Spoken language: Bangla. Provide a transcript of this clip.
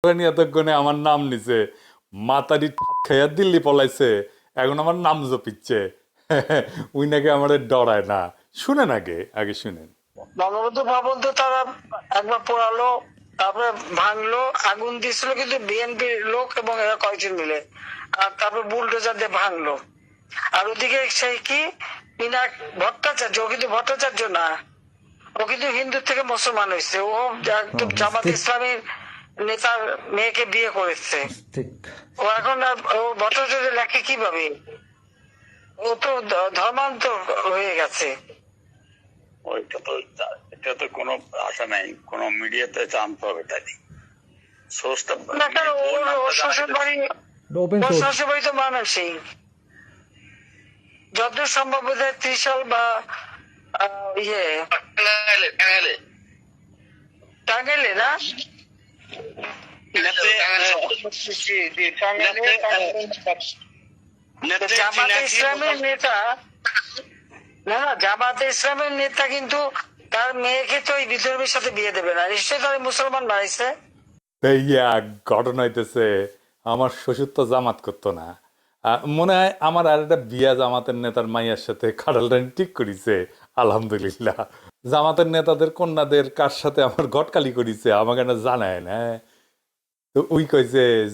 এতক্ষণে আমার নাম নিছে, মাতারি খাইয়া দিল্লি পলাইছে, এখন আমার নাম জপিচ্ছে। উই নাকি আমার ডরায় না। শুনেন আগে আগে শুনেন। বঙ্গবন্ধু ভবন তো তারা একবার পোড়ালো, তারপরে ভাঙলো, আগুন দিয়েছিল কিন্তু বিএনপির লোক এবং এরা কয়েকজন মিলে, আর তারপর বুলডোজার দিয়ে ভাঙলো। আর ওদিকে সেই কি পিনাক ভট্টাচার্য, ও কিন্তু ভট্টাচার্য না, ও কিন্তু হিন্দু থেকে মুসলমান হয়েছে, ও একদম জামাত ইসলামীর নেতার মেয়েকে বিয়ে করেছে। ও এখন ও ভট্টাচার্য লেখে কিভাবে? ও তো ধর্মান্তর হয়ে গেছে। এটা তো কোনো আশা নাই, কোনো মিডিয়াতে জানতে হবে তাই সোর্সটা। না কারণ ওর শ্বশুর বাড়ি, ওর শ্বশুর বাড়ি তো মানুষই যত সম্ভব বোধহয় ত্রিশাল বা ইয়ে টাঙ্গাইলে না, জামাতে ইসলামের নেতা, না জামাতে ইসলামের নেতা কিন্তু তার মেয়েকে তো এই বিধর্মীর সাথে বিয়ে দেবে না, নিশ্চয়ই তার মুসলমান বানাইছে। ইয়া ঘটনা হইতেছে, আমার শ্বশুর তো জামাত করতো না। মনে হয় আমার আর একটা বিয়া জামাতের নেতার মাইয়ার সাথে খাডালটানি ঠিক করিছে। আলহামদুলিল্লাহ। জামাতের নেতাদের কন্যাদের কার সাথে আমার গটকালি করিছে আমাকে না জানায় না। তো ওই কইছে